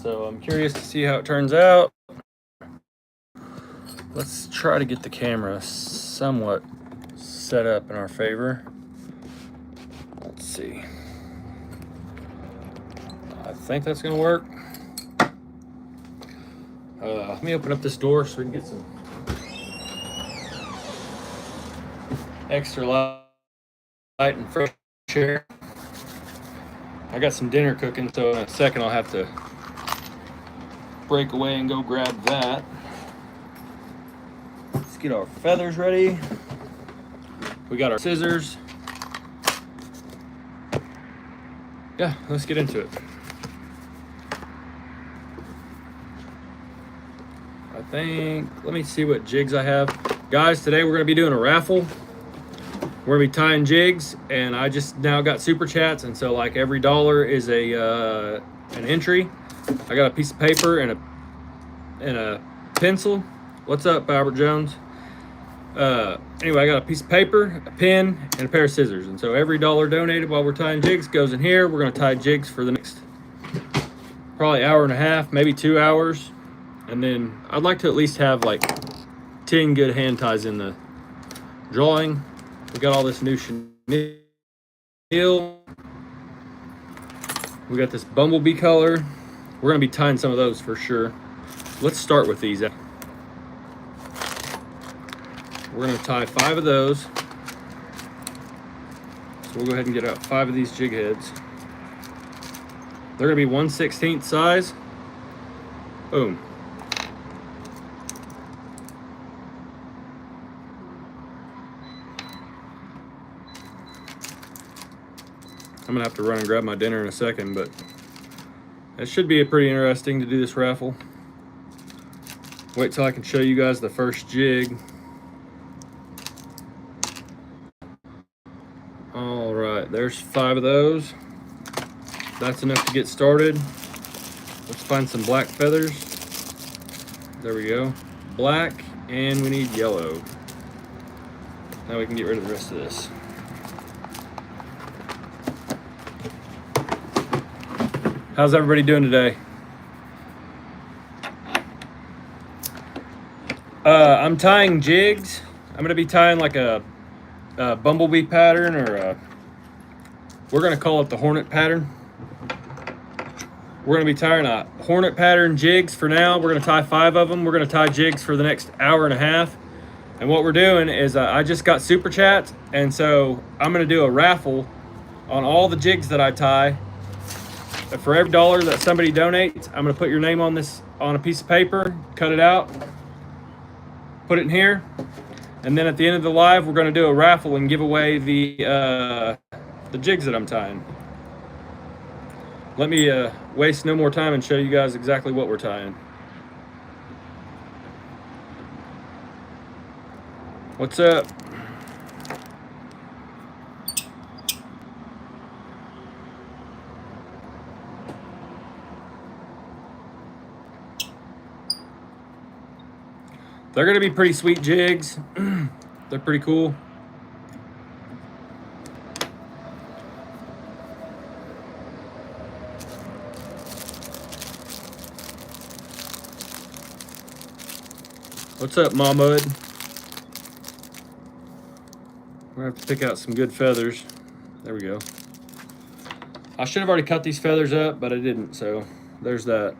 So I'm curious to see how it turns out. Let's try to get the camera somewhat set up in our favor. Let's see. I think that's gonna work. Let me open up this door so we can get some extra light and fresh air. I got some dinner cooking, so in a second I'll have to break away and go grab that. Let's get our feathers ready. We got our scissors. Yeah, let's get into it. Let me see what jigs I have. Guys, today we're gonna be doing a raffle. We're gonna be tying jigs, and I just now got super chats, and so like every dollar is an entry. I got a piece of paper and a pencil. What's up, Albert Jones? Anyway, I got a piece of paper, a pen, and a pair of scissors. And so every dollar donated while we're tying jigs goes in here. We're gonna tie jigs for the next probably hour and a half, maybe 2 hours. And then I'd like to at least have like 10 good hand ties in the drawing. We got all this new chenille. We got this bumblebee color. We're gonna be tying some of those for sure. Let's start with these. We're gonna tie 5 of those. So we'll go ahead and get out 5 of these jig heads. They're gonna be 1/16 size. Boom. I'm gonna have to run and grab my dinner in a second, but it should be pretty interesting to do this raffle. Wait till I can show you guys the first jig. All right, there's 5 of those. That's enough to get started. Let's find some black feathers. There we go. Black, and we need yellow. Now we can get rid of the rest of this. How's everybody doing today? I'm tying jigs. I'm gonna be tying like a bumblebee pattern, or we're gonna call it the hornet pattern. We're gonna be tying a hornet pattern jigs for now. We're gonna tie 5 of them. We're gonna tie jigs for the next hour and a half. And what we're doing is I just got super chats, and so I'm gonna do a raffle on all the jigs that I tie. For every dollar that somebody donates, I'm gonna put your name on a piece of paper, cut it out, put it in here, and then at the end of the live, we're gonna do a raffle and give away the jigs that I'm tying. Let me waste no more time and show you guys exactly what we're tying. What's up? They're gonna be pretty sweet jigs. They're pretty cool. What's up, Mahmoud? We're gonna have to pick out some good feathers. There we go. I should have already cut these feathers up, but I didn't, so there's that.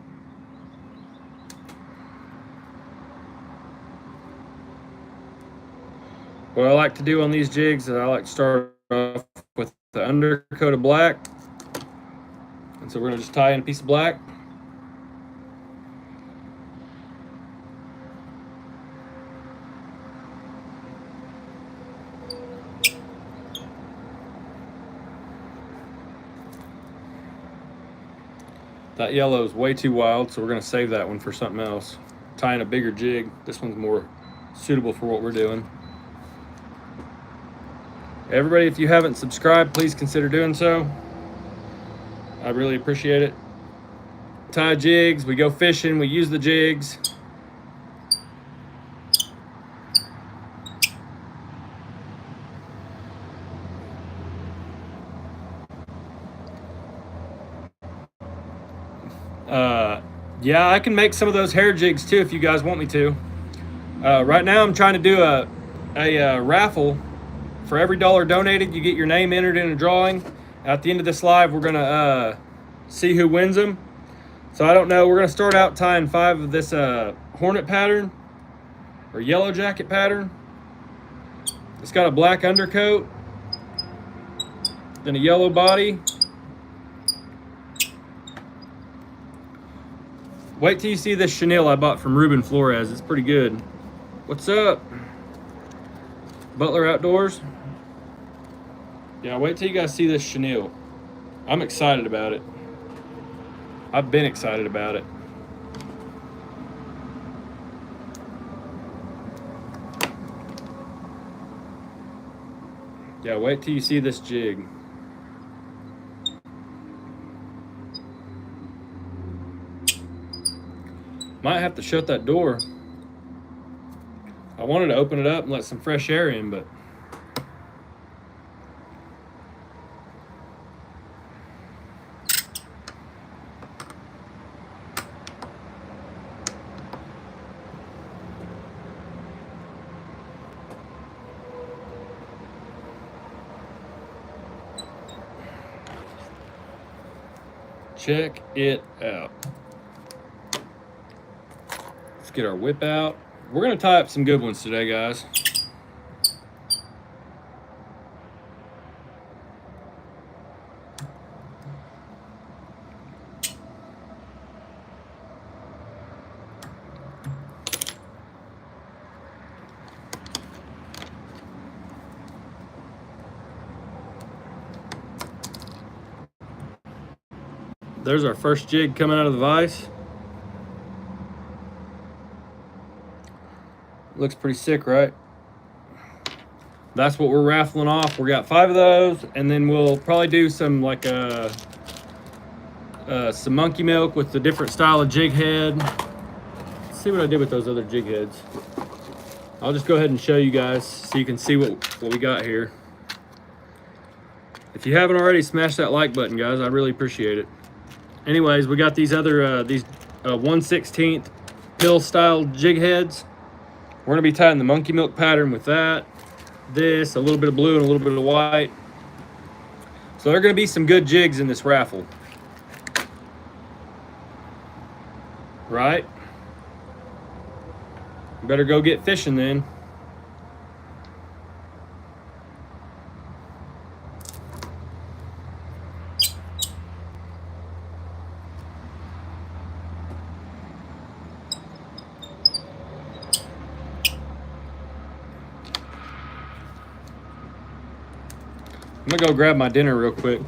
What I like to do on these jigs is I like to start off with the undercoat of black. And so we're gonna just tie in a piece of black. That yellow is way too wild, so we're gonna save that one for something else. Tying a bigger jig. This one's more suitable for what we're doing. Everybody, if you haven't subscribed, please consider doing so. I really appreciate it. Tie jigs, we go fishing, we use the jigs. Yeah, I can make some of those hair jigs too if you guys want me to. Right now I'm trying to do a raffle. For every dollar donated, you get your name entered in a drawing. At the end of this live, we're gonna see who wins them. So I don't know, we're gonna start out tying 5 of this hornet pattern or yellow jacket pattern. It's got a black undercoat, then a yellow body. Wait till you see this chenille I bought from Ruben Flores. It's pretty good. What's up? Butler Outdoors. Yeah, wait till you guys see this chenille. I'm excited about it. I've been excited about it. Yeah, wait till you see this jig. Might have to shut that door. I wanted to open it up and let some fresh air in, but check it out. Let's get our whip out. We're gonna tie up some good ones today, guys. There's our first jig coming out of the vise. Looks pretty sick, right? That's what we're raffling off. We got 5 of those, and then we'll probably do some like some monkey milk with the different style of jig head. Let's see what I did with those other jig heads. I'll just go ahead and show you guys so you can see what we got here. If you haven't already, smash that like button, guys. I really appreciate it. Anyways, we got these other 1/16 pill style jig heads. We're gonna be tying the monkey milk pattern with that. This, a little bit of blue and a little bit of white. So there are gonna be some good jigs in this raffle. Right? Better go get fishing then. I'm gonna go grab my dinner real quick.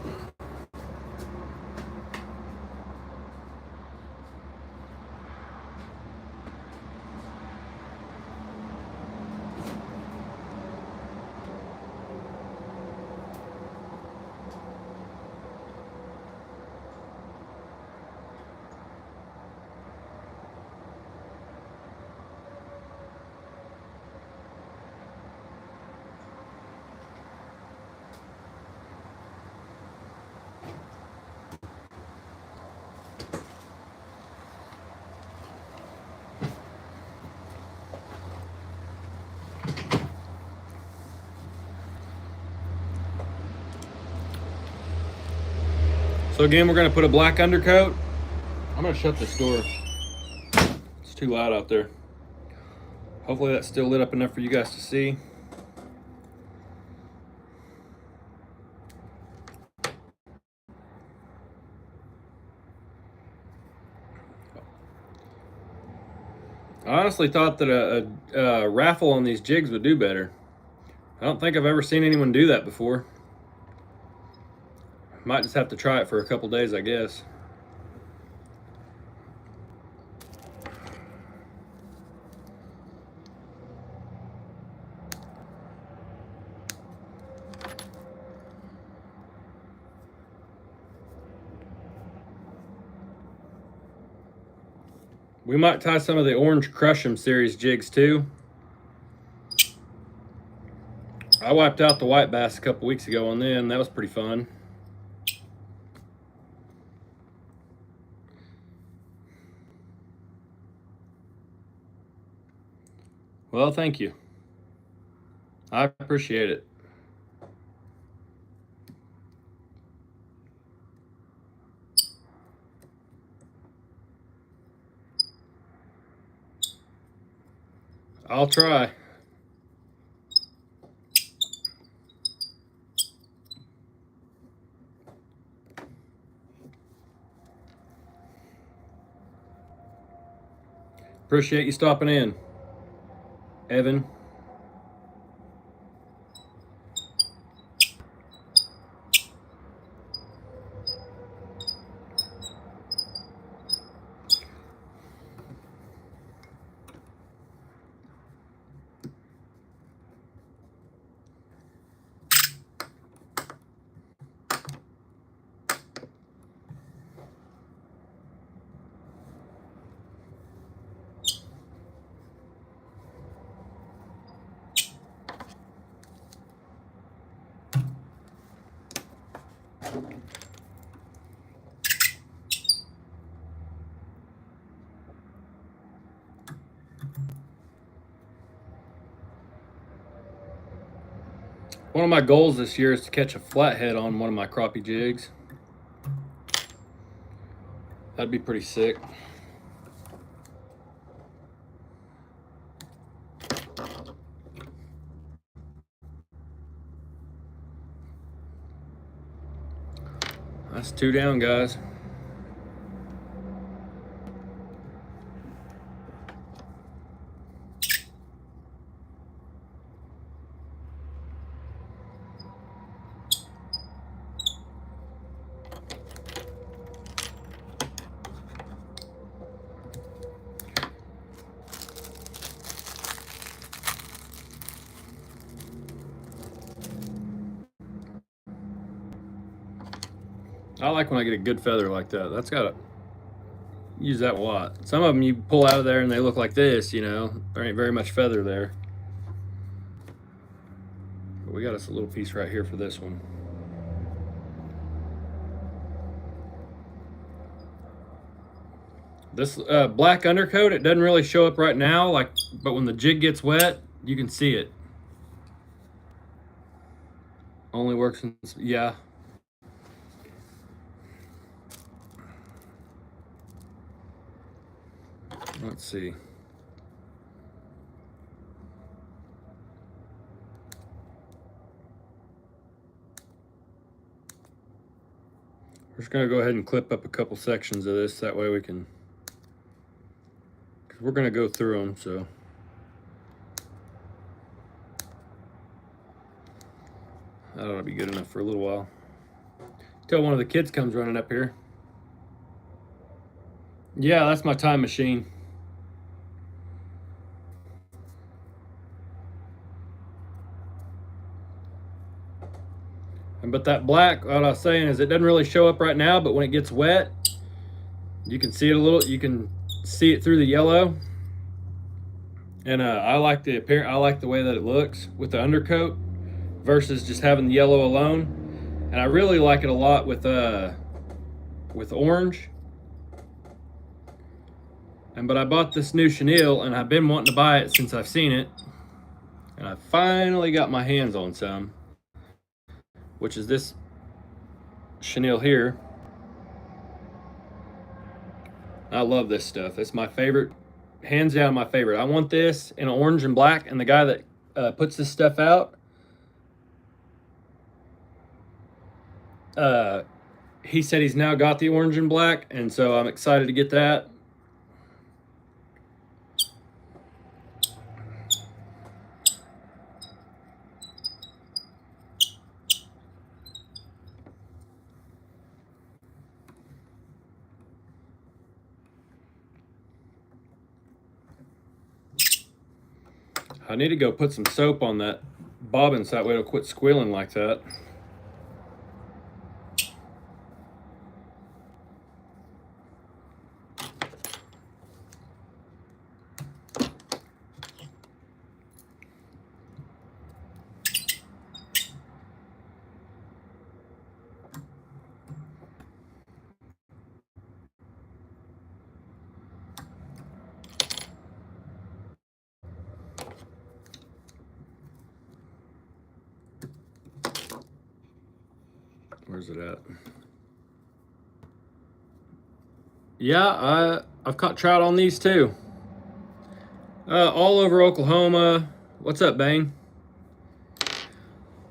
So again, we're gonna put a black undercoat. I'm gonna shut this door. It's too loud out there. Hopefully that's still lit up enough for you guys to see. I honestly thought that a raffle on these jigs would do better. I don't think I've ever seen anyone do that before. Might just have to try it for a couple days, I guess. We might tie some of the Orange Crush 'em series jigs too. I wiped out the white bass a couple weeks ago on them. That was pretty fun. Well, thank you. I appreciate it. I'll try. Appreciate you stopping in, Evan. One of my goals this year is to catch a flathead on one of my crappie jigs. That'd be pretty sick. That's 2 down, guys. I like when I get a good feather like that. That's gotta use that a lot. Some of them you pull out of there and they look like this, you know. There ain't very much feather there. But we got us a little piece right here for this one. This black undercoat, it doesn't really show up right now, but when the jig gets wet, you can see it. Only works in, yeah. Let's see. We're just gonna go ahead and clip up a couple sections of this, that way we can, because we're gonna go through them, so. That ought to be good enough for a little while. Till one of the kids comes running up here. Yeah, that's my time machine. But that black, what I was saying is it doesn't really show up right now, but when it gets wet, you can see it a little, you can see it through the yellow. And I like the appearance, I like the way that it looks with the undercoat versus just having the yellow alone. And I really like it a lot with orange. But I bought this new chenille and I've been wanting to buy it since I've seen it. And I finally got my hands on some, which is this chenille here. I love this stuff. It's my favorite, hands down my favorite. I want this in orange and black, and the guy that puts this stuff out, he said he's now got the orange and black, and so I'm excited to get that. I need to go put some soap on that bobbin so that way it'll quit squealing like that. Where's it at? Yeah, I've caught trout on these too. All over Oklahoma. What's up, Bane?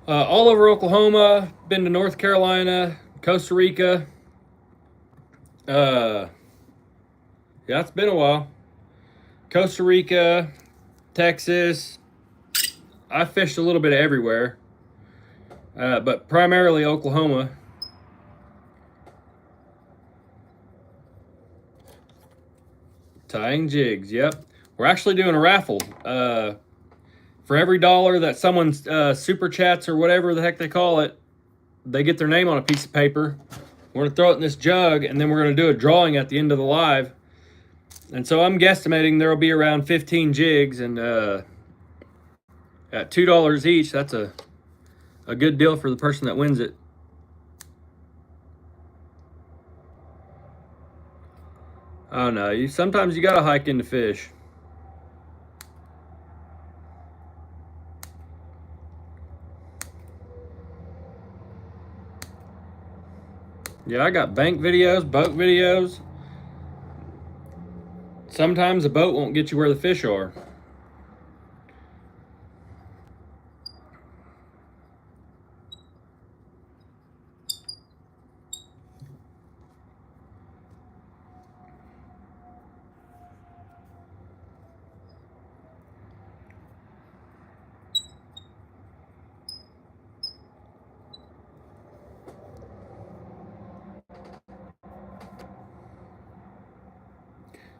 All over Oklahoma. Been to North Carolina, Costa Rica. Yeah, it's been a while. Costa Rica, Texas. I fished a little bit of everywhere, but primarily Oklahoma. Tying jigs, yep. We're actually doing a raffle. For every dollar that someone super chats or whatever the heck they call it, they get their name on a piece of paper. We're going to throw it in this jug, and then we're going to do a drawing at the end of the live. And so I'm guesstimating there will be around 15 jigs, and at $2 each, that's a good deal for the person that wins it. Oh no, sometimes you gotta hike into fish. Yeah, I got bank videos, boat videos. Sometimes a boat won't get you where the fish are.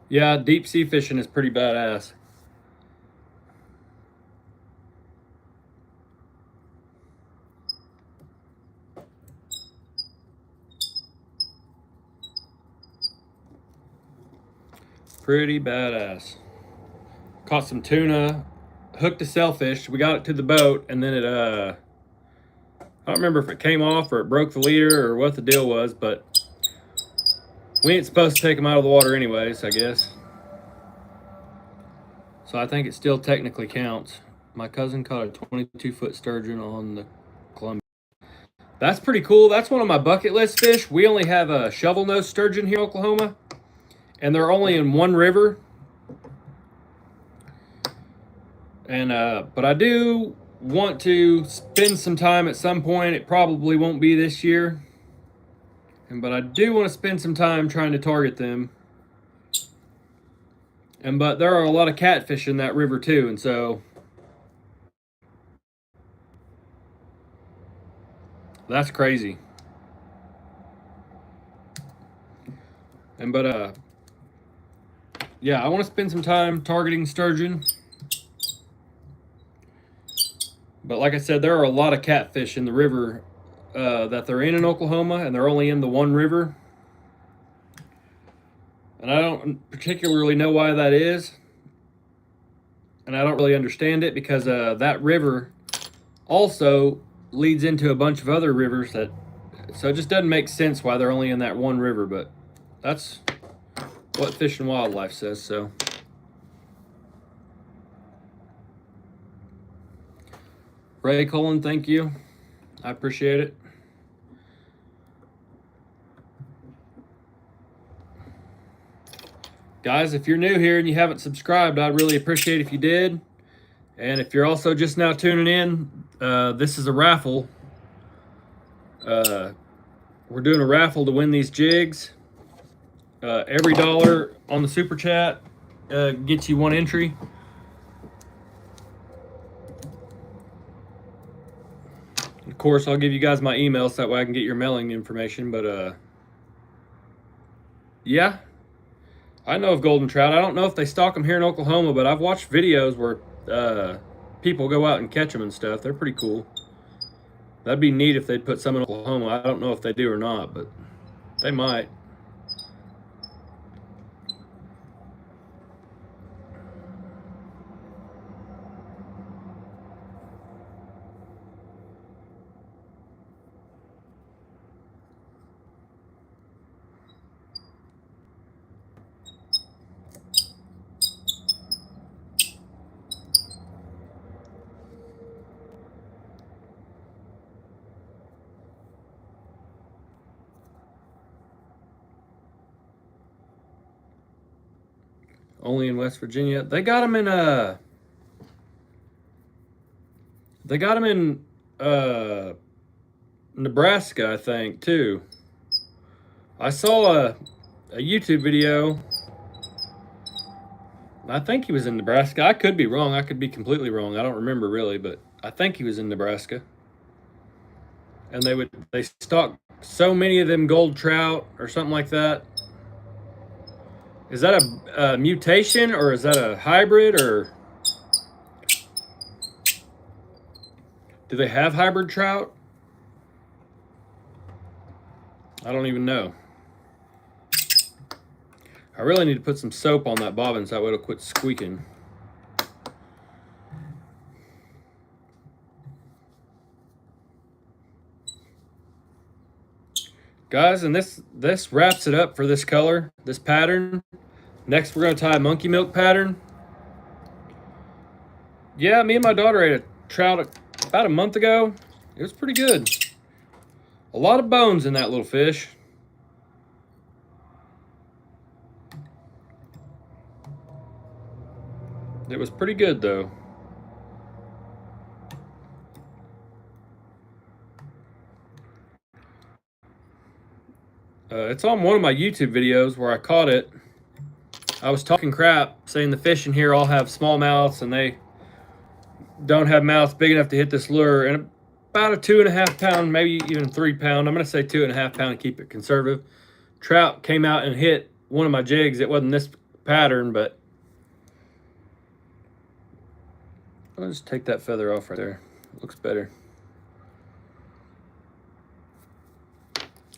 Yeah, deep sea fishing is pretty badass. Pretty badass. Caught some tuna, hooked a sailfish. We got it to the boat, and then I don't remember if it came off or it broke the leader or what the deal was, but we ain't supposed to take them out of the water anyways, I guess. So I think it still technically counts. My cousin caught a 22-foot sturgeon on the Columbia. That's pretty cool. That's one of my bucket list fish. We only have a shovel-nosed sturgeon here in Oklahoma, and they're only in one river. And but I do want to spend some time at some point. It probably won't be this year, but I do want to spend some time trying to target them. But there are a lot of catfish in that river too, and so that's crazy. But yeah, I want to spend some time targeting sturgeon. But like I said, there are a lot of catfish in the river that they're in Oklahoma, and they're only in the one river. And I don't particularly know why that is. And I don't really understand it because that river also leads into a bunch of other rivers so it just doesn't make sense why they're only in that one river, but that's what Fish and Wildlife says, so. Ray Cullen, thank you. I appreciate it. Guys, if you're new here and you haven't subscribed, I'd really appreciate if you did. And if you're also just now tuning in, this is a raffle. We're doing a raffle to win these jigs. Every dollar on the super chat gets you one entry. Of course, I'll give you guys my email so that way I can get your mailing information. But yeah, I know of golden trout. I don't know if they stock them here in Oklahoma, but I've watched videos where people go out and catch them and stuff. They're pretty cool. That'd be neat if they'd put some in Oklahoma. I don't know if they do or not, but they might. Only in West Virginia. They got them in Nebraska, I think, too. I saw a YouTube video. I think he was in Nebraska. I could be wrong. I could be completely wrong. I don't remember really, but I think he was in Nebraska. And they stocked so many of them gold trout or something like that. Is that a mutation or is that a hybrid, or do they have hybrid trout? I don't even know. I really need to put some soap on that bobbin so that way it'll quit squeaking. Guys, and this wraps it up for this color, this pattern. Next, we're going to tie a monkey milk pattern. Yeah, me and my daughter ate a trout about a month ago. It was pretty good. A lot of bones in that little fish. It was pretty good, though. It's on one of my YouTube videos where I caught it. I was talking crap, saying the fish in here all have small mouths and they don't have mouths big enough to hit this lure. And about a 2.5 pound, maybe even 3 pound, I'm going to say 2.5 pound to keep it conservative, trout came out and hit one of my jigs. It wasn't this pattern, but I'll just take that feather off right there. It looks better.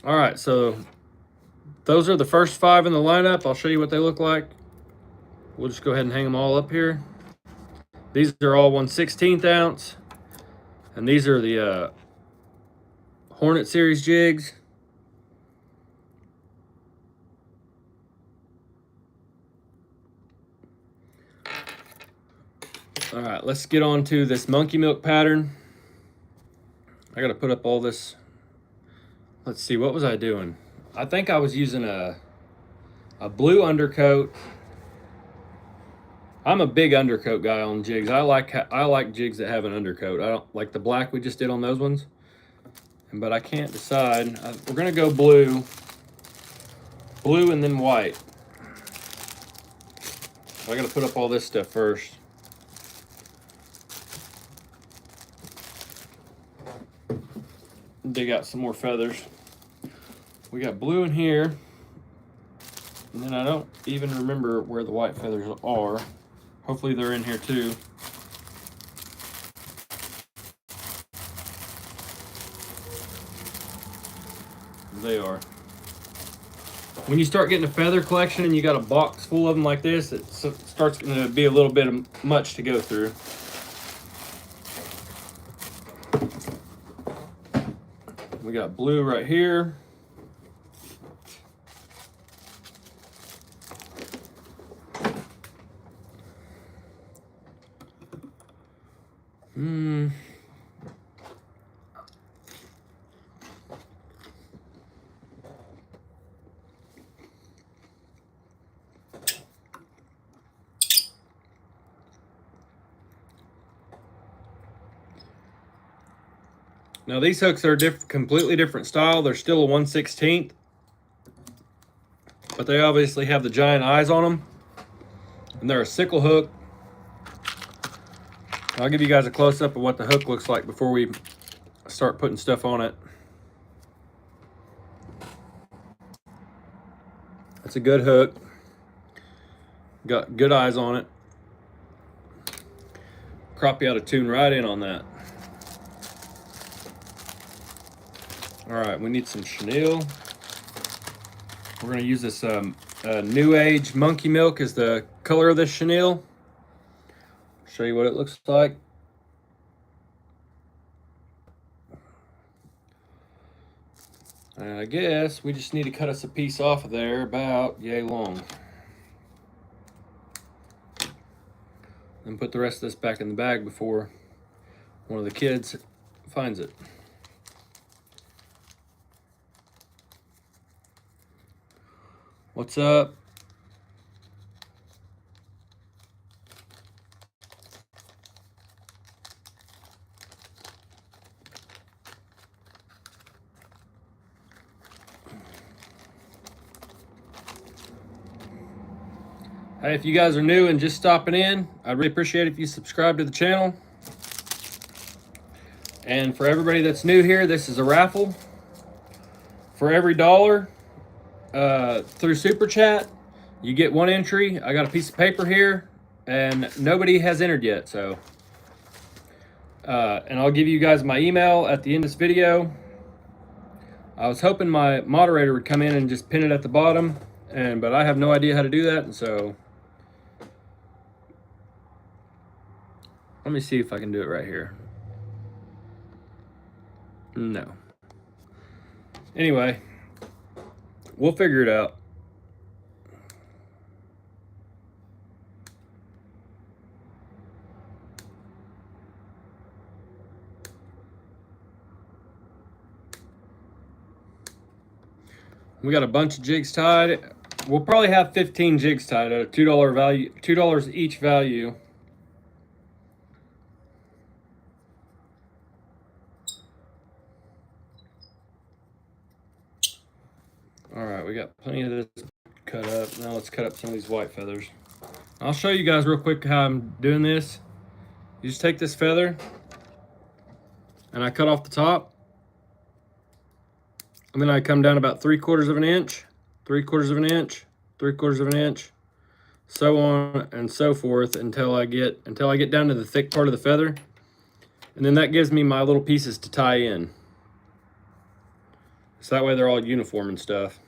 All right, so those are the first 5 in the lineup. I'll show you what they look like. We'll just go ahead and hang them all up here. These are all 1/16 ounce. And these are the Hornet series jigs. All right, let's get on to this monkey milk pattern. I got to put up all this. Let's see, what was I doing? I think I was using a blue undercoat. I'm a big undercoat guy on jigs. I like jigs that have an undercoat. I don't like the black we just did on those ones. But I can't decide. We're gonna go blue and then white. I gotta put up all this stuff first. Dig out some more feathers. We got blue in here. And then I don't even remember where the white feathers are. Hopefully they're in here too. They are. When you start getting a feather collection and you got a box full of them like this, it starts going to be a little bit much to go through. We got blue right here. Now these hooks are completely different style. They're still a 1/16, but they obviously have the giant eyes on them. And they're a sickle hook. I'll give you guys a close-up of what the hook looks like before we start putting stuff on it. It's a good hook. Got good eyes on it. Crappie ought to tune right in on that. All right, we need some chenille. We're gonna use this New Age Monkey Milk as the color of this chenille. Show you what it looks like. I guess we just need to cut us a piece off of there about yay long. And put the rest of this back in the bag before one of the kids finds it. What's up? Hey, if you guys are new and just stopping in, I'd really appreciate it if you subscribe to the channel. And for everybody that's new here, this is a raffle. For every $1 through Super Chat, you get 1 entry. I got a piece of paper here, and nobody has entered yet. So, and I'll give you guys my email at the end of this video. I was hoping my moderator would come in and just pin it at the bottom, but I have no idea how to do that, and so let me see if I can do it right here. No. Anyway, we'll figure it out. We got a bunch of jigs tied. We'll probably have 15 jigs tied at a $2 value, $2 each value. All right, we got plenty of this cut up. Now let's cut up some of these white feathers. I'll show you guys real quick how I'm doing this. You just take this feather and I cut off the top. And then I come down about 3/4 of an inch, 3/4 of an inch, 3/4 of an inch, so on and so forth until I get down to the thick part of the feather. And then that gives me my little pieces to tie in. So that way they're all uniform and stuff.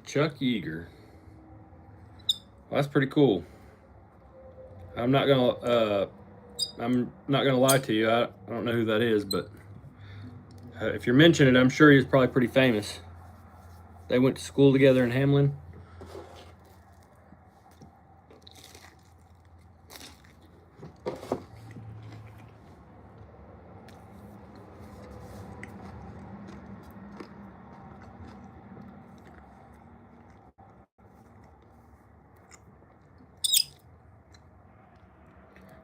Chuck Yeager. Well, that's pretty cool. I'm not gonna lie to you. I don't know who that is, but if you're mentioning it, I'm sure he's probably pretty famous. They went to school together in Hamlin.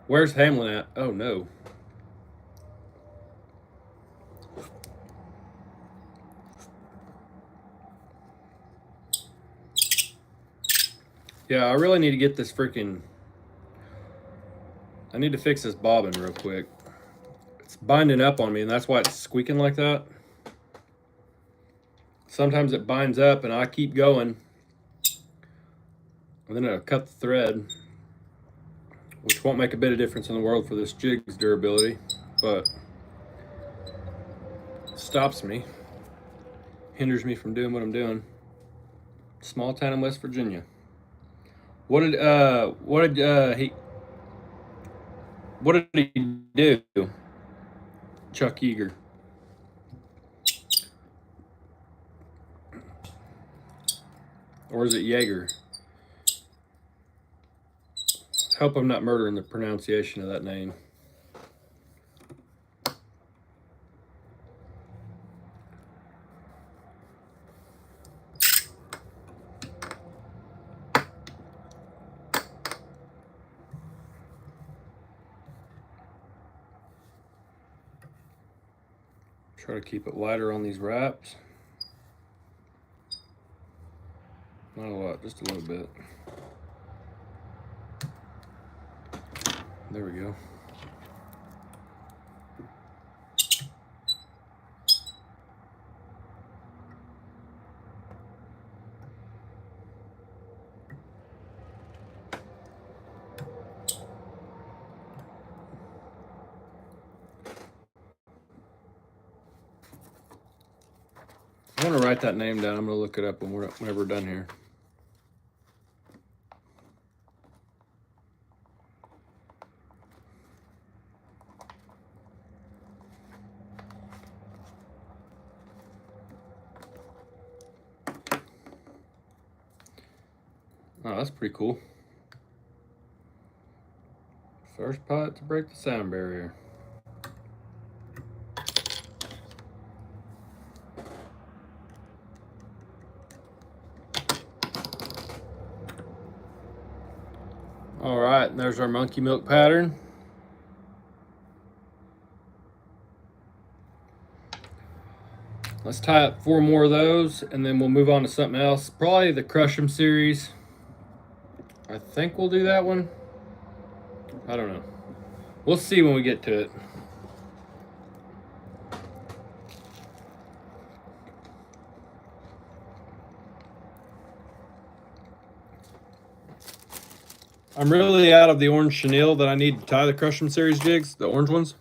Where's Hamlin at? Oh no. Yeah, I really need to get this freaking... I need to fix this bobbin real quick. It's binding up on me, and that's why it's squeaking like that. Sometimes it binds up, and I keep going. And then it'll cut the thread, which won't make a bit of difference in the world for this jig's durability, but it stops me, hinders me from doing what I'm doing. Small town in West Virginia. What did he do? Chuck Yeager. Or is it Jaeger? Hope I'm not murdering the pronunciation of that name. Try to keep it lighter on these wraps. Not a lot, just a little bit. There we go. I want to write that name down. I'm going to look it up whenever we're done here. Oh, that's pretty cool. First pot to break the sound barrier. All right, and there's our monkey milk pattern. Let's tie up 4 more of those, and then we'll move on to something else. Probably the Crush 'em series. I think we'll do that one. I don't know. We'll see when we get to it. I'm really out of the orange chenille that I need to tie the Crush 'em series jigs, the orange ones.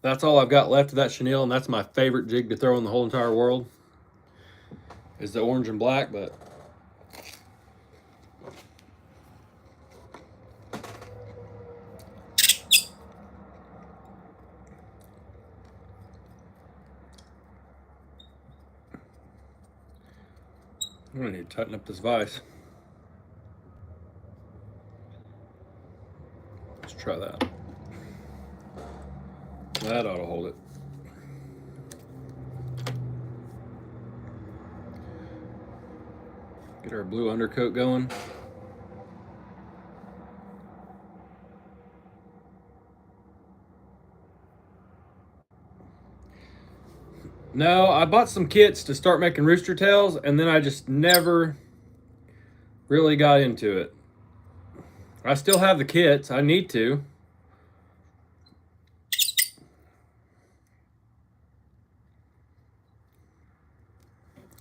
That's all I've got left of that chenille, and that's my favorite jig to throw in the whole entire world, is the orange and black. But I'm gonna need to tighten up this vise. Let's try that. That ought to hold it. Get our blue undercoat going. No, I bought some kits to start making rooster tails, and then I just never really got into it. I still have the kits. I need to.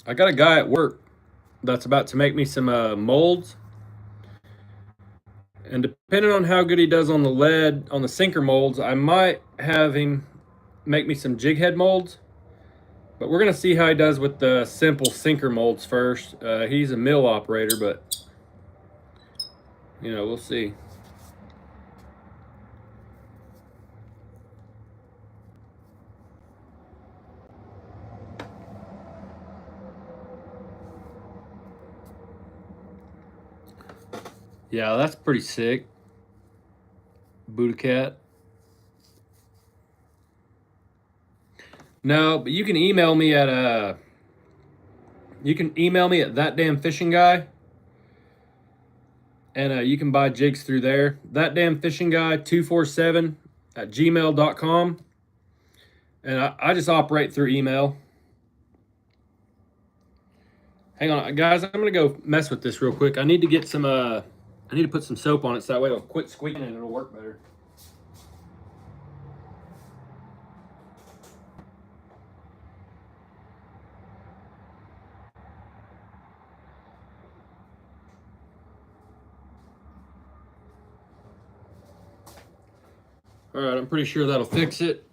I got a guy at work that's about to make me some molds. And depending on how good he does on the lead, on the sinker molds, I might have him make me some jig head molds. But we're going to see how he does with the simple sinker molds first. He's a mill operator, but, you know, we'll see. Yeah, that's pretty sick. Buddha cat. No, but you can email me at that damn fishing guy, and you can buy jigs through there. That damn fishing guy 247 at gmail.com, and I just operate through email. Hang on, guys. I'm gonna go mess with this real quick. I need to get some. I need to put some soap on it so that way it'll quit squeaking and it'll work better. All right, I'm pretty sure that'll fix it.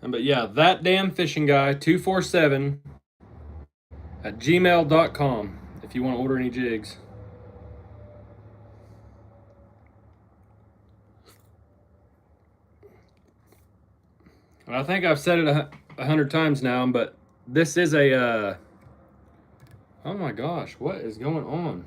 But yeah, that damn fishing guy 247 at gmail.com if you want to order any jigs. I think I've said it 100 times now, but this is a, oh my gosh, what is going on?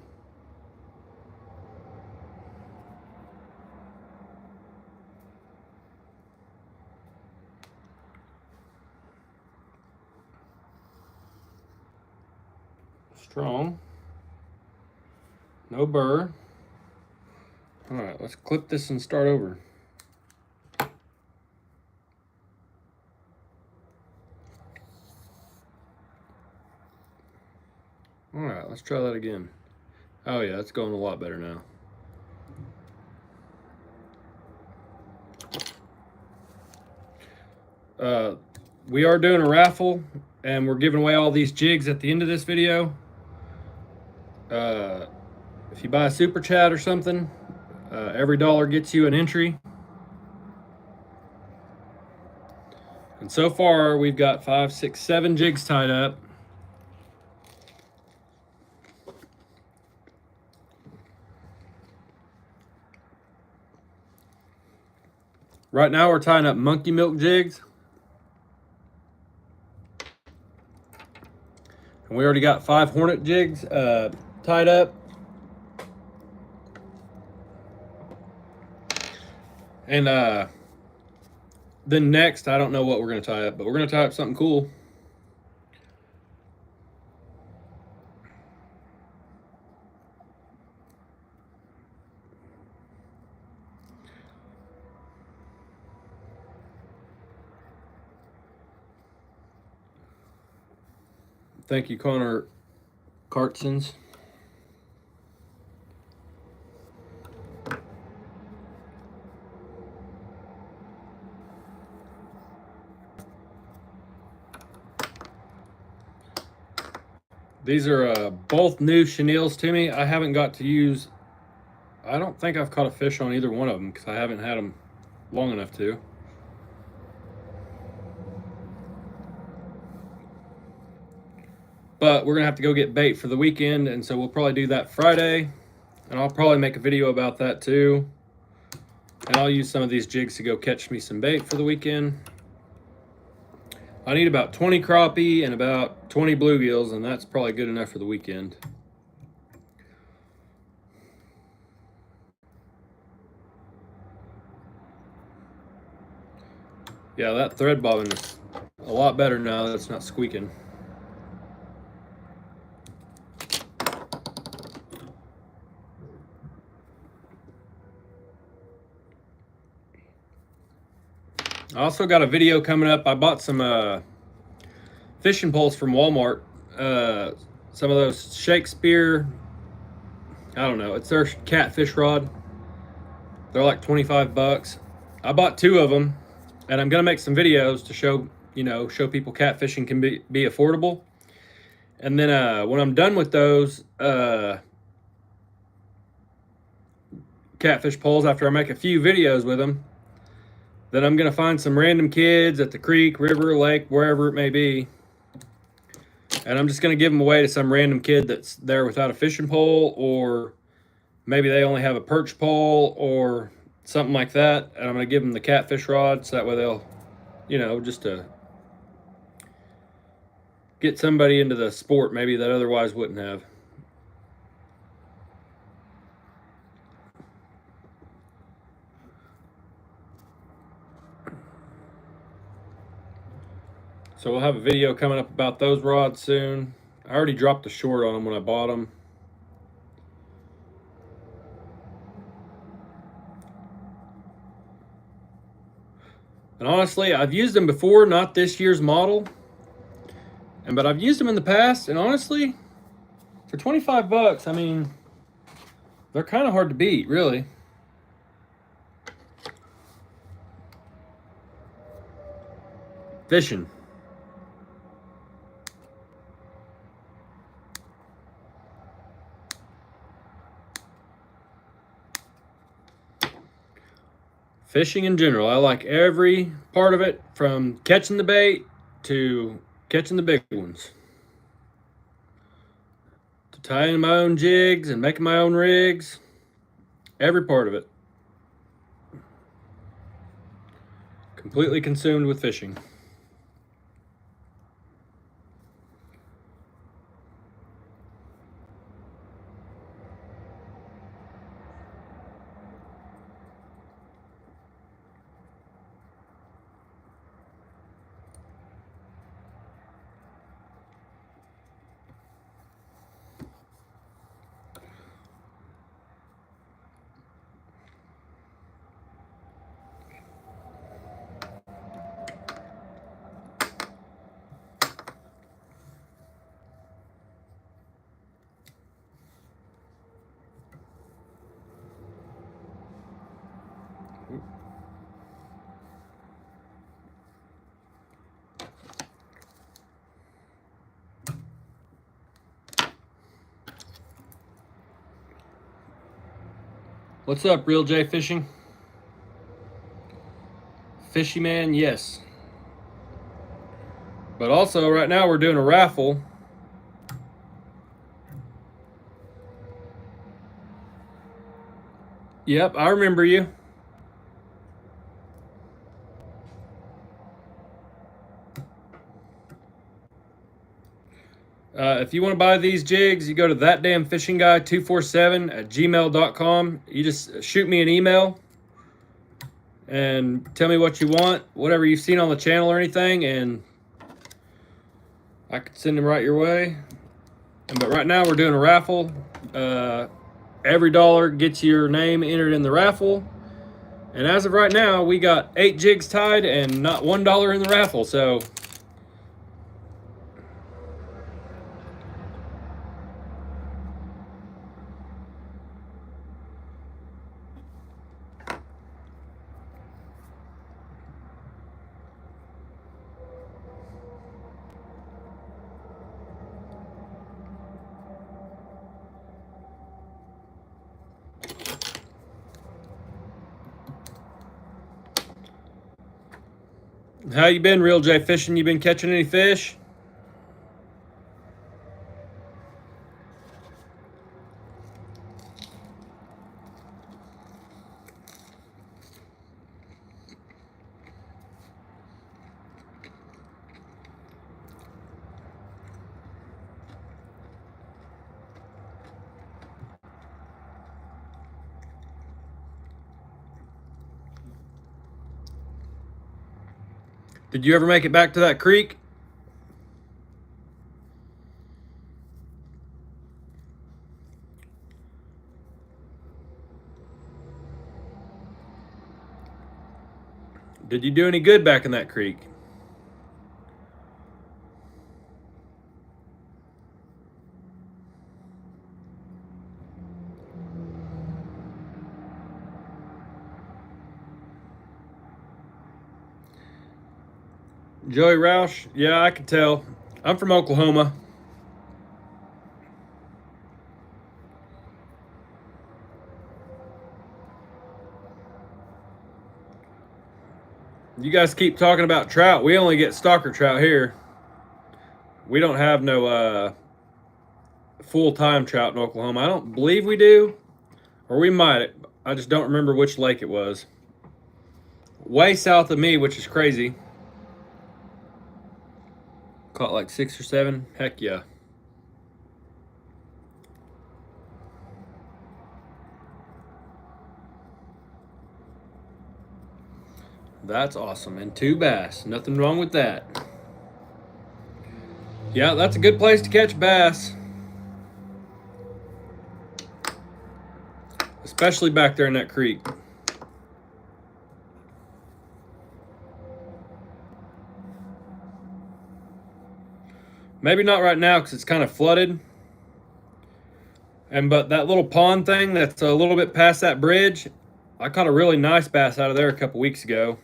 Strong. No burr. All right, let's clip this and start over. All right, let's try that again. Oh yeah, it's going a lot better now. We are doing a raffle, and we're giving away all these jigs at the end of this video. If you buy a super chat or something, every dollar gets you an entry. And so far, we've got 5, 6, 7 jigs tied up. Right now, we're tying up monkey milk jigs. And we already got 5 hornet jigs tied up. And then next, I don't know what we're going to tie up, but we're going to tie up something cool. Thank you, Connor Cartsons. These are both new chenilles to me. I haven't got to use, I don't think I've caught a fish on either one of them because I haven't had them long enough to. But we're gonna have to go get bait for the weekend, and so we'll probably do that Friday, and I'll probably make a video about that too. And I'll use some of these jigs to go catch me some bait for the weekend. I need about 20 crappie and about 20 bluegills, and that's probably good enough for the weekend. Yeah, that thread bobbin is a lot better now that it's not squeaking. I also got a video coming up. I bought some fishing poles from Walmart. Some of those Shakespeare, I don't know, it's their catfish rod. They're like 25 bucks. I bought 2 of them, and I'm gonna make some videos to show, show people catfishing can be affordable. And then when I'm done with those catfish poles, after I make a few videos with them, then I'm gonna find some random kids at the creek, river, lake, wherever it may be, and I'm just gonna give them away to some random kid that's there without a fishing pole, or maybe they only have a perch pole or something like that, and I'm gonna give them the catfish rod so that way they'll, just to get somebody into the sport maybe that otherwise wouldn't have. So we'll have a video coming up about those rods soon. I already dropped the short on them when I bought them. And honestly, I've used them before, not this year's model. But I've used them in the past, and honestly, for 25 bucks, I mean, they're kind of hard to beat, really. Fishing. Fishing in general, I like every part of it, from catching the bait to catching the big ones, to tying my own jigs and making my own rigs. Every part of it. Completely consumed with fishing. What's up, Real J Fishing? Fishy Man, yes. But also, right now we're doing a raffle. Yep, I remember you. If you want to buy these jigs, you go to thatdamnfishingguy247@gmail.com. You just shoot me an email and tell me what you want, whatever you've seen on the channel or anything, and I could send them right your way. But right now we're doing a raffle. Every dollar gets your name entered in the raffle. And as of right now, we got 8 jigs tied and not $1 in the raffle. So How you been, Real J Fishing? You been catching any fish? Did you ever make it back to that creek? Did you do any good back in that creek? Joey Roush? Yeah, I can tell. I'm from Oklahoma. You guys keep talking about trout. We only get stalker trout here. We don't have no full-time trout in Oklahoma. I don't believe we do. Or we might. I just don't remember which lake it was. Way south of me, which is crazy. Caught like 6 or 7. Heck yeah. That's awesome. And 2 bass. Nothing wrong with that. Yeah, that's a good place to catch bass. Especially back there in that creek. Maybe not right now because it's kind of flooded. But that little pond thing that's a little bit past that bridge, I caught a really nice bass out of there a couple weeks ago.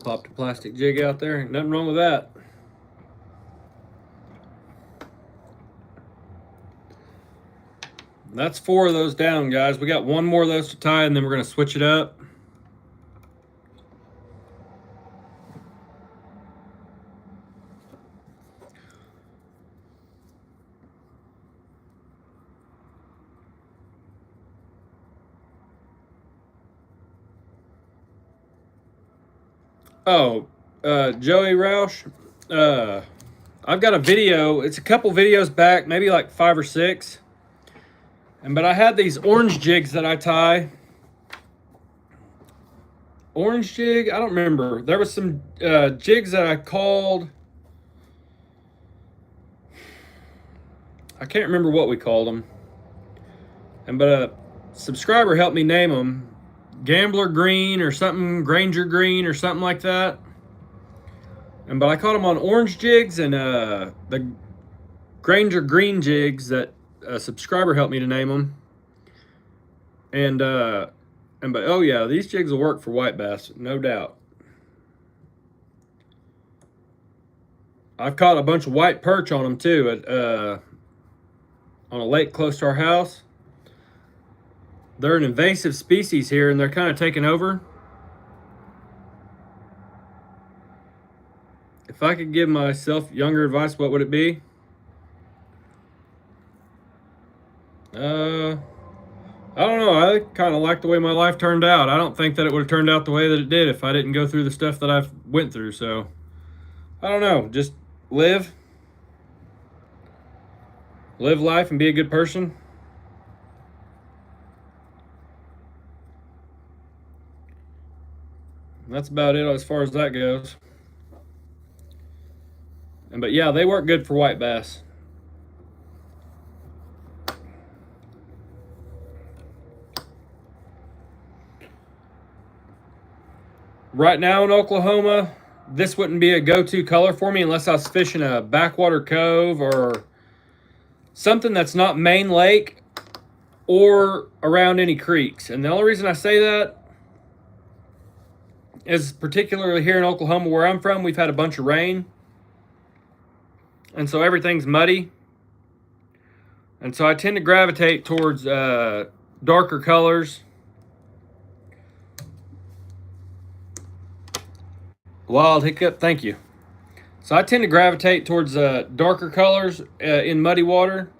Popped a plastic jig out there. Nothing wrong with that. That's 4 of those down, guys. We got 1 more of those to tie, and then we're going to switch it up. Oh, Joey Roush, I've got a video. It's a couple videos back, maybe like 5 or 6. But I had these orange jigs that I tie. Orange jig? I don't remember. There was some jigs that I called. I can't remember what we called them. But a subscriber helped me name them. Gambler Green or something, Granger Green or something like that. But I caught them on orange jigs and the Granger Green jigs that a subscriber helped me to name them. But oh yeah, these jigs will work for white bass, no doubt. I've caught a bunch of white perch on them too at on a lake close to our house. They're an invasive species here, and they're kind of taking over. If I could give myself younger advice, what would it be? I don't know. I kind of like the way my life turned out. I don't think that it would have turned out the way that it did if I didn't go through the stuff that I've went through. So, I don't know. Just live life and be a good person. That's about it as far as that goes. But yeah, they work good for white bass. Right now in Oklahoma, this wouldn't be a go-to color for me unless I was fishing a backwater cove or something that's not main lake or around any creeks. And the only reason I say that is particularly here in Oklahoma where I'm from, we've had a bunch of rain. And so everything's muddy. And so I tend to gravitate towards darker colors. Wild hiccup, thank you. So I tend to gravitate towards darker colors in muddy water.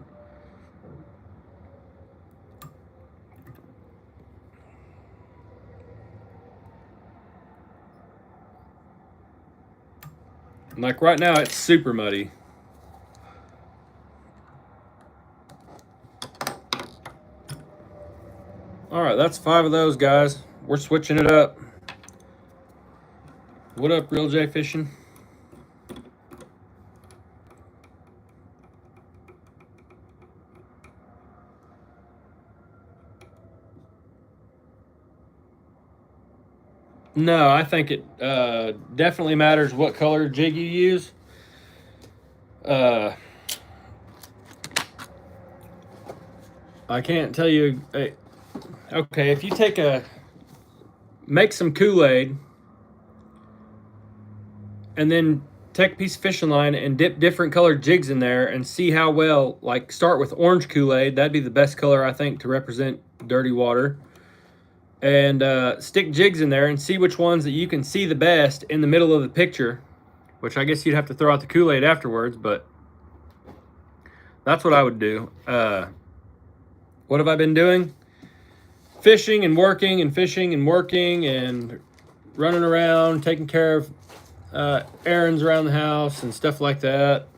Like right now, it's super muddy. All right, that's 5 of those, guys. We're switching it up. What up, Real J Fishing? No, I think it definitely matters what color jig you use. I can't tell you. Okay, if you make some Kool-Aid and then take a piece of fishing line and dip different colored jigs in there and see how well, like start with orange Kool-Aid. That'd be the best color, I think, to represent dirty water. And stick jigs in there and see which ones that you can see the best in the middle of the picture, which I guess you'd have to throw out the Kool-Aid afterwards, but that's what I would do. What have I been doing? Fishing and working and fishing and working and running around, taking care of errands around the house and stuff like that.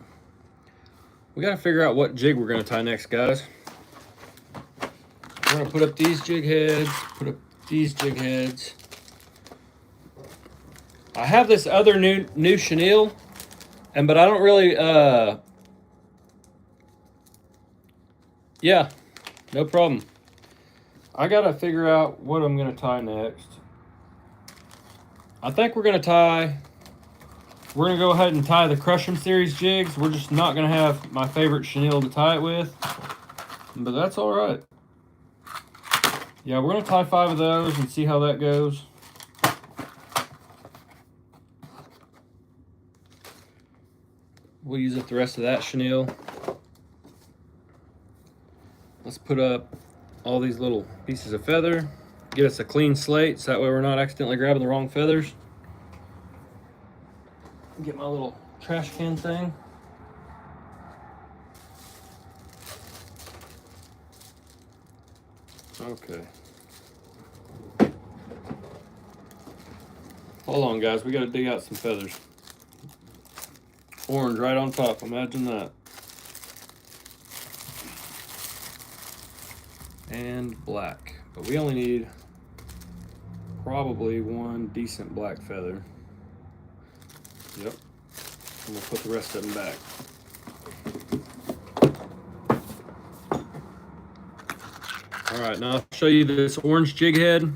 We got to figure out what jig we're going to tie next, guys. We're going to put up these jig heads, put up these jig heads. I have this other new chenille, but I don't really, yeah, no problem. I got to figure out what I'm going to tie next. I think we're going to go ahead and tie the Crush 'em series jigs. We're just not going to have my favorite chenille to tie it with, but that's all right. Yeah, we're going to tie 5 of those and see how that goes. We'll use up the rest of that chenille. Let's put up all these little pieces of feather. Get us a clean slate so that way we're not accidentally grabbing the wrong feathers. Get my little trash can thing. Okay. Hold on, guys. We got to dig out some feathers. Orange right on top. Imagine that. And black. But we only need probably 1 decent black feather. Yep. And we'll put the rest of them back. All right, now I'll show you this orange jig head.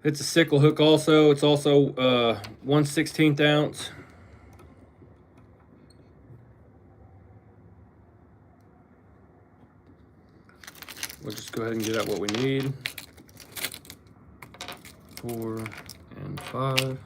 It's a sickle hook also. It's also 1/16 ounce. We'll just go ahead and get out what we need. 4 and 5.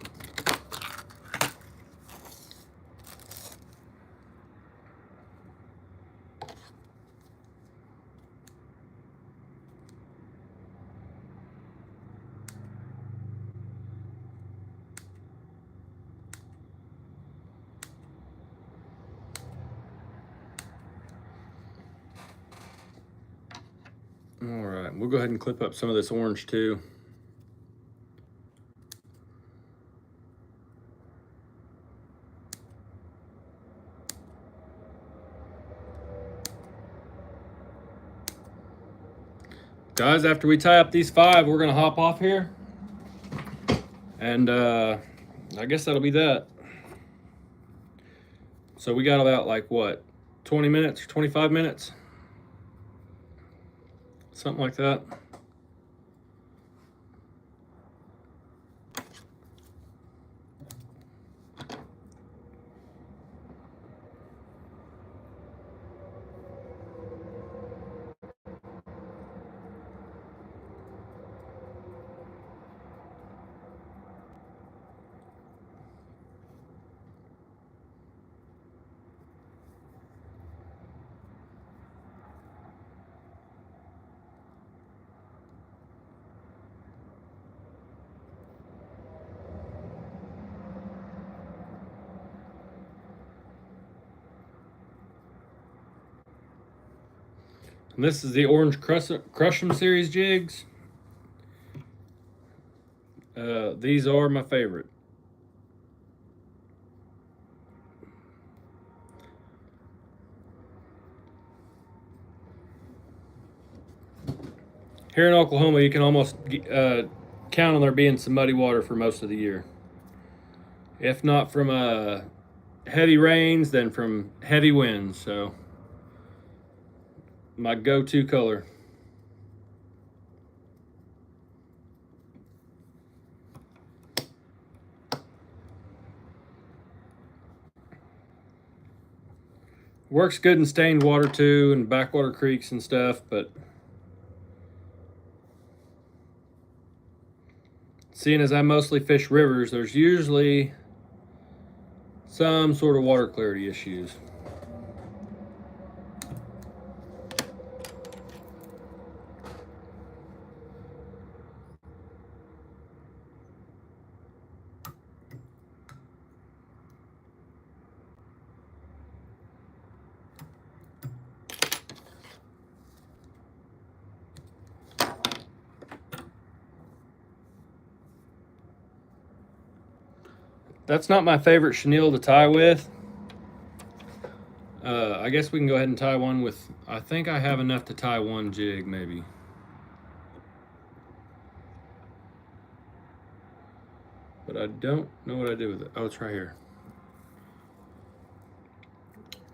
All right, we'll go ahead and clip up some of this orange too. Guys, after we tie up these 5, we're gonna hop off here. And I guess that'll be that. So we got about like what, 20 minutes or 25 minutes? something like that. And this is the Orange Crush 'em series jigs. These are my favorite. Here in Oklahoma, you can almost count on there being some muddy water for most of the year. If not from heavy rains, then from heavy winds. So my go-to color. Works good in stained water too, and backwater creeks and stuff, but seeing as I mostly fish rivers, there's usually some sort of water clarity issues. That's not my favorite chenille to tie with. I guess we can go ahead and tie one with, I think I have enough to tie one jig maybe. But I don't know what I do with it. Oh, it's right here.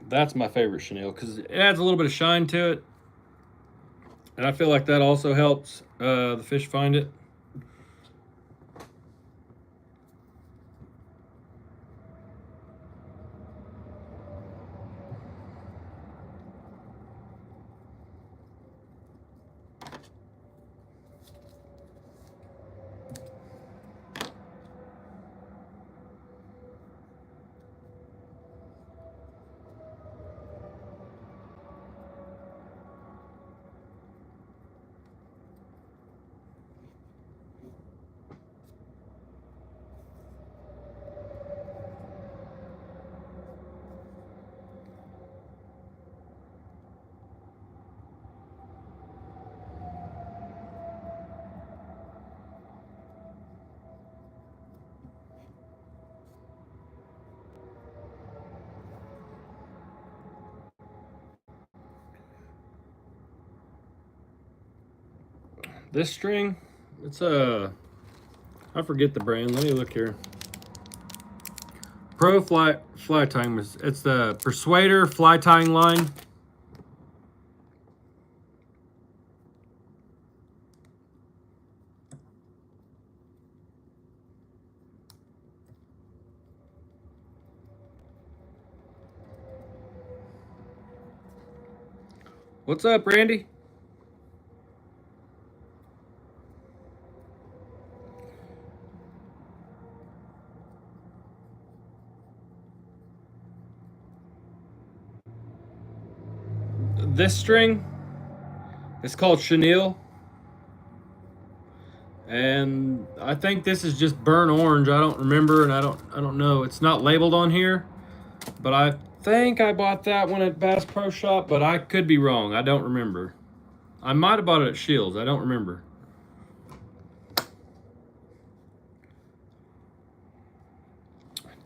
That's my favorite chenille because it adds a little bit of shine to it. And I feel like that also helps the fish find it. This string, it's I forget the brand. Let me look here. Pro fly tying. It's the Persuader fly tying line. What's up, Randy? This string is called chenille, and I think this is just burnt orange. I don't remember, and I don't know. It's not labeled on here, but I think I bought that one at Bass Pro Shop, but I could be wrong. I don't remember. I might have bought it at Shields. I don't remember.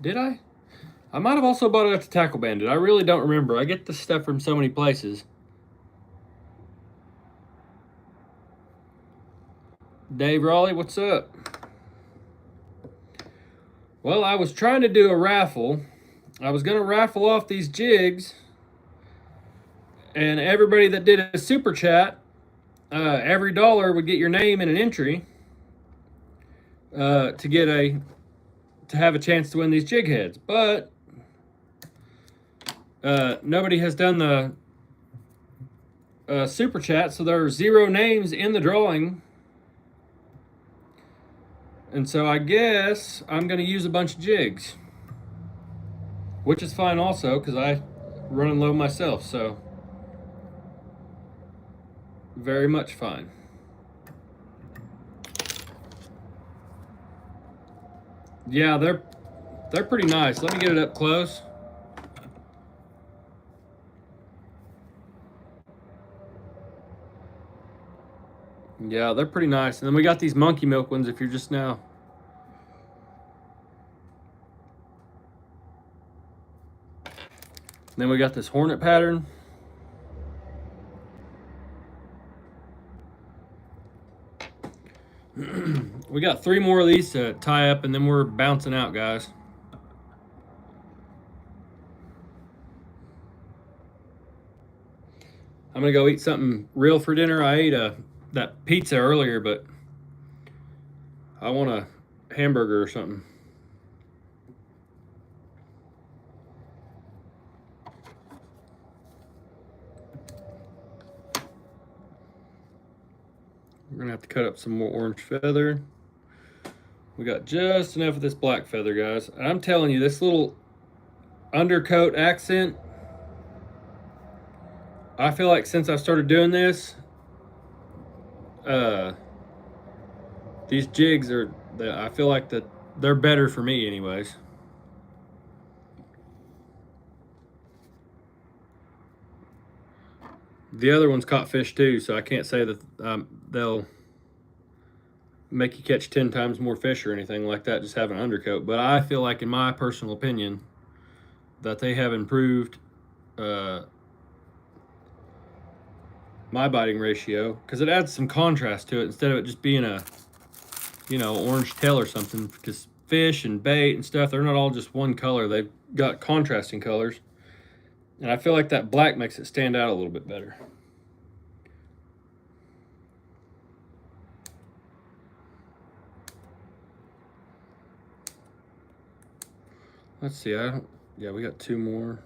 Did I? I might have also bought it at the Tackle Bandit. I really don't remember. I get this stuff from so many places. Dave Raleigh, what's up? Well, I was trying to do a raffle. I was going to raffle off these jigs, and everybody that did a super chat every dollar would get your name in an entry to have a chance to win these jig heads. But nobody has done the super chat, so there are 0 names in the drawing. And so I guess I'm going to use a bunch of jigs, which is fine also because I running low myself, so very much fine. Yeah, they're pretty nice. Let me get it up close. Yeah, they're pretty nice. And then we got these monkey milk ones if you're just now. And then we got this hornet pattern. We got 3 more of these to tie up, and then we're bouncing out, guys. I'm gonna go eat something real for dinner. I ate that pizza earlier, but I want a hamburger or something. We're gonna have to cut up some more orange feather. We got just enough of this black feather, guys. And I'm telling you, this little undercoat accent, I feel like since I started doing this, these jigs are, I feel like that they're better for me anyways. The other ones caught fish too, so I can't say that they'll make you catch 10 times more fish or anything like that, just have an undercoat. But I feel like, in my personal opinion, that they have improved my biting ratio, because it adds some contrast to it instead of it just being a, orange tail or something. Because fish and bait and stuff, they're not all just one color. They've got contrasting colors. And I feel like that black makes it stand out a little bit better. Let's see, yeah, we got 2 more.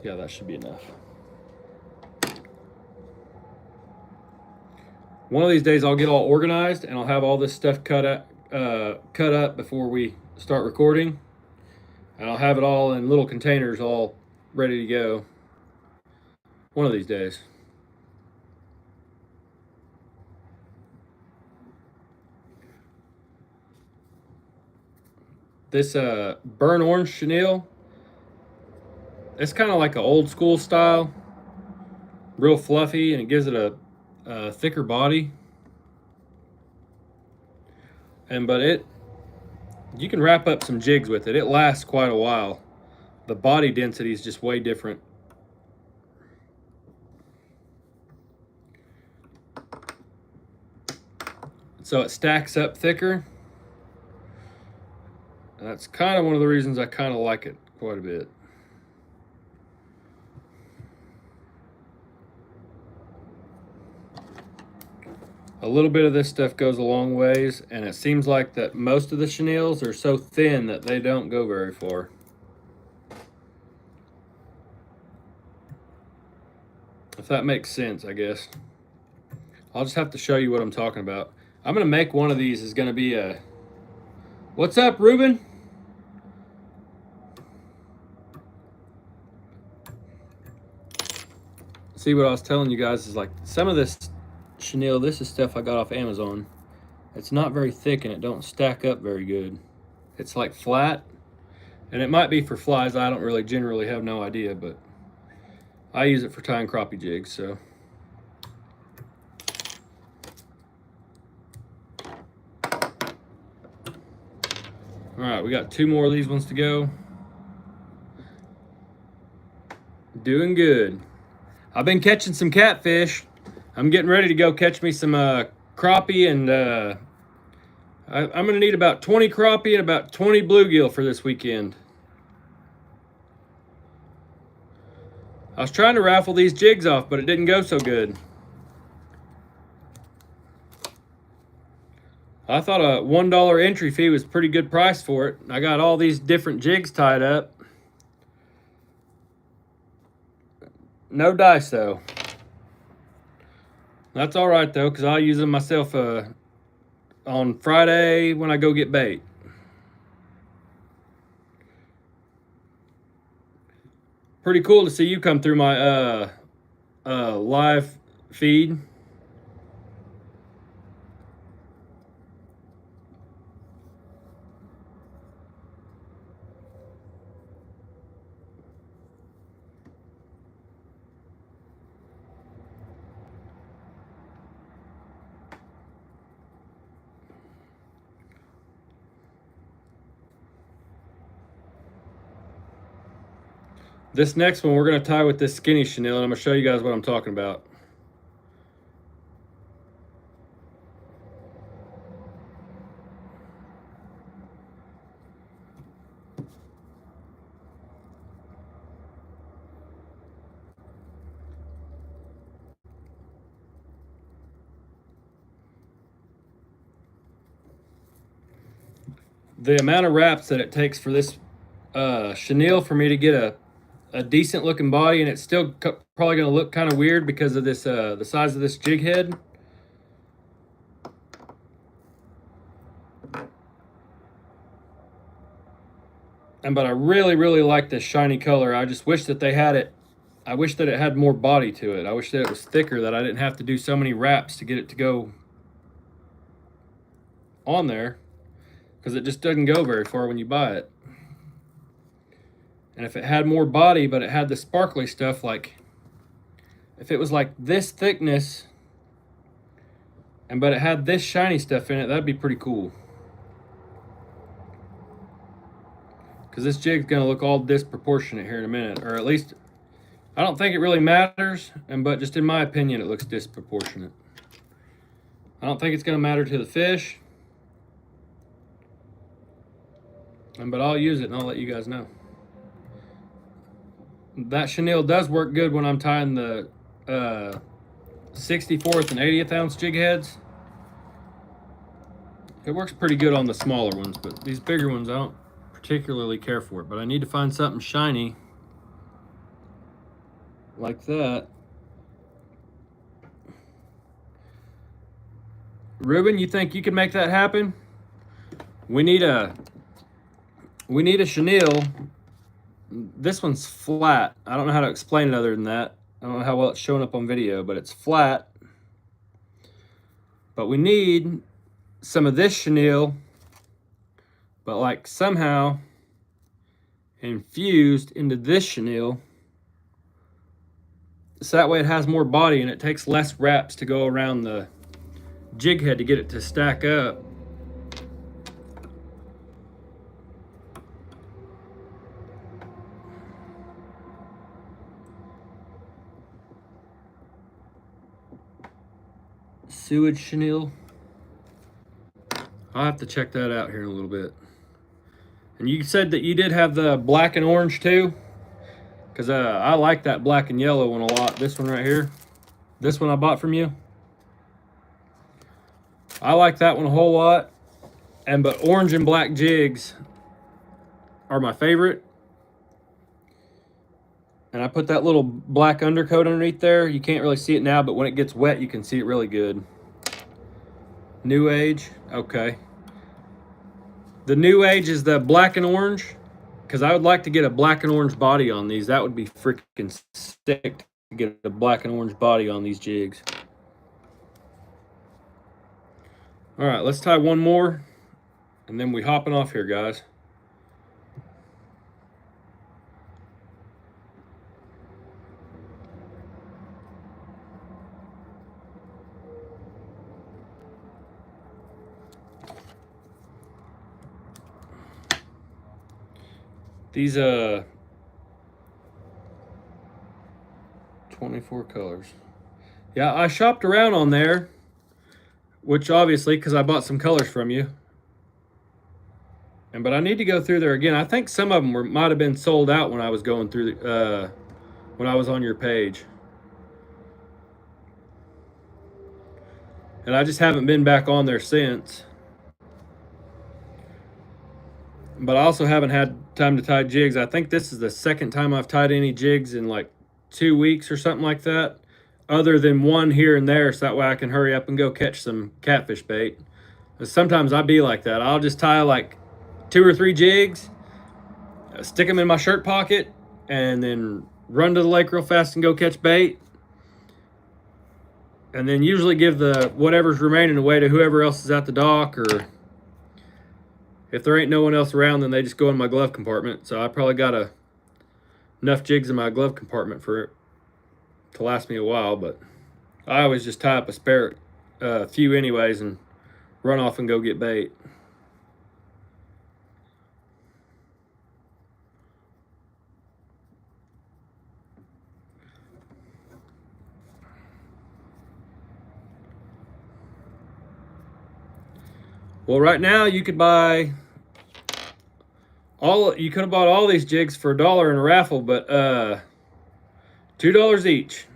Yeah, that should be enough. One of these days I'll get all organized and I'll have all this stuff cut up before we start recording. And I'll have it all in little containers all ready to go. One of these days. This burnt orange chenille, it's kind of like an old school style, real fluffy, and it gives it a thicker body. But you can wrap up some jigs with it. It lasts quite a while. The body density is just way different. So it stacks up thicker. And that's kind of one of the reasons I kind of like it quite a bit. A little bit of this stuff goes a long ways, and it seems like that most of the chenilles are so thin that they don't go very far. If that makes sense, I guess. I'll just have to show you what I'm talking about. I'm gonna make one of these is gonna be a, what's up, Ruben? See, what I was telling you guys is like some of this chenille, this is stuff I got off Amazon. It's not very thick and it don't stack up very good. It's like flat, and it might be for flies. I don't really generally have no idea, but I use it for tying crappie jigs, so. All right, we got 2 more of these ones to go. Doing good. I've been catching some catfish. I'm getting ready to go catch me some crappie, and I'm gonna need about 20 crappie and about 20 bluegill for this weekend. I was trying to raffle these jigs off, but it didn't go so good. I thought a $1 entry fee was a pretty good price for it. I got all these different jigs tied up. No dice though. That's all right though, because I'll use them myself on Friday when I go get bait. Pretty cool to see you come through my live feed. This next one we're going to tie with this skinny chenille, and I'm going to show you guys what I'm talking about. The amount of wraps that it takes for this chenille for me to get a decent looking body, and it's still probably going to look kind of weird because of this the size of this jig head. But I really like this shiny color. I just wish that they had it. I wish that it had more body to it. I wish that it was thicker, that I didn't have to do so many wraps to get it to go on there, because it just doesn't go very far when you buy it. And if it had more body, but it had the sparkly stuff, like if it was like this thickness, but it had this shiny stuff in it, that'd be pretty cool. Because this jig's gonna look all disproportionate here in a minute, or at least I don't think it really matters, but just in my opinion, it looks disproportionate. I don't think it's gonna matter to the fish, but I'll use it and I'll let you guys know. That chenille does work good when I'm tying the 64th and 80th ounce jig heads. It works pretty good on the smaller ones, but these bigger ones I don't particularly care for it. But I need to find something shiny like that. Ruben, you think you can make that happen? We need a chenille. This one's flat. I don't know how to explain it other than that. I don't know how well it's showing up on video, but it's flat. But we need some of this chenille, but like somehow infused into this chenille, so that way it has more body and it takes less wraps to go around the jig head to get it to stack up. Sewage chenille. I'll have to check that out here in a little bit. And you said that you did have the black and orange too, because I like that black and yellow one a lot. This one right here, this one I bought from you, I like that one a whole lot. But orange and black jigs are my favorite. And I put that little black undercoat underneath there. You can't really see it now, but when it gets wet, you can see it really good. New Age, okay. The New Age is the black and orange, because I would like to get a black and orange body on these. That would be freaking sick to get a black and orange body on these jigs. All right, let's tie one more, and then we hopping off here, guys. These 24 colors. Yeah, I shopped around on there, which obviously because I bought some colors from you. But I need to go through there again. I think some of them might have been sold out when I was going through when I was on your page. And I just haven't been back on there since. but I also haven't had time to tie jigs. I think this is the second time I've tied any jigs in like 2 weeks or something like that, other than one here and there, so that way I can hurry up and go catch some catfish bait. Sometimes I be like that. I'll just tie like 2 or 3 jigs, stick them in my shirt pocket, and then run to the lake real fast and go catch bait. And then usually give the whatever's remaining away to whoever else is at the dock, or if there ain't no one else around, then they just go in my glove compartment. So I probably got enough jigs in my glove compartment for it to last me a while, but I always just tie up a spare few anyways and run off and go get bait. Well, right now you could buy you could have bought all these jigs for $1 in a raffle, but $2 each.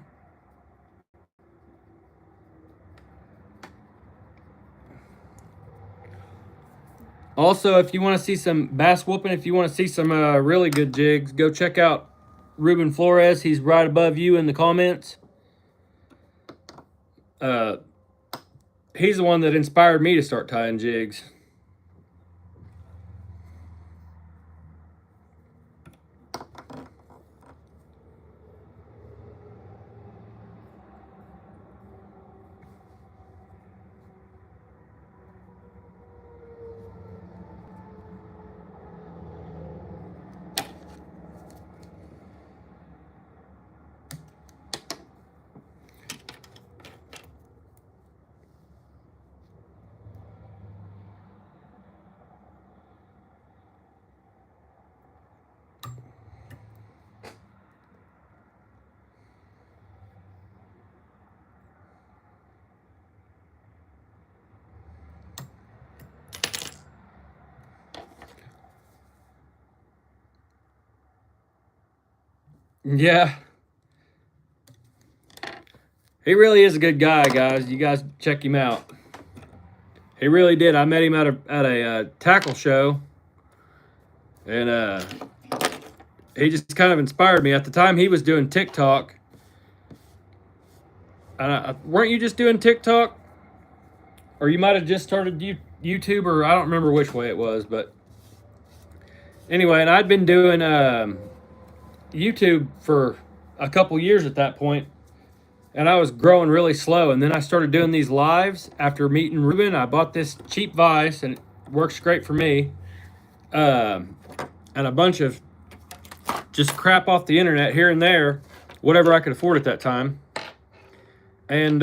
Also, if you want to see some bass whooping, if you want to see some really good jigs, go check out Ruben Flores. He's right above you in the comments. He's the one that inspired me to start tying jigs. Yeah. He really is a good guy, guys. You guys check him out. He really did. I met him at a tackle show, and he just kind of inspired me. At the time, he was doing TikTok. Weren't you just doing TikTok? Or you might have just started YouTube, or I don't remember which way it was. But anyway, and I'd been doing YouTube for a couple years at that point, and I was growing really slow. And then I started doing these lives after meeting Ruben. I bought this cheap vise, and it works great for me. And a bunch of just crap off the internet here and there, whatever I could afford at that time. And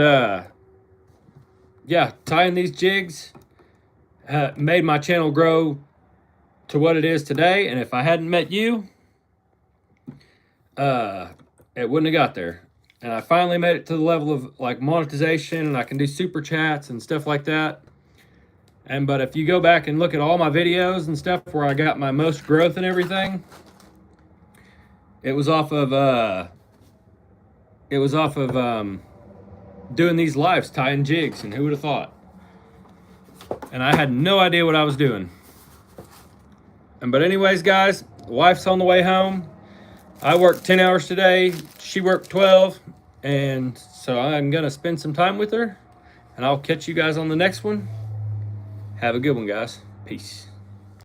yeah, tying these jigs made my channel grow to what it is today. And if I hadn't met you, it wouldn't have got there. And I finally made it to the level of like monetization, and I can do super chats and stuff like that. But if you go back and look at all my videos and stuff where I got my most growth and everything, it was off of doing these lives, tying jigs, and who would have thought? And I had no idea what I was doing. But anyways, guys, wife's on the way home. I worked 10 hours today. She worked 12. And so I'm going to spend some time with her. And I'll catch you guys on the next one. Have a good one, guys. Peace.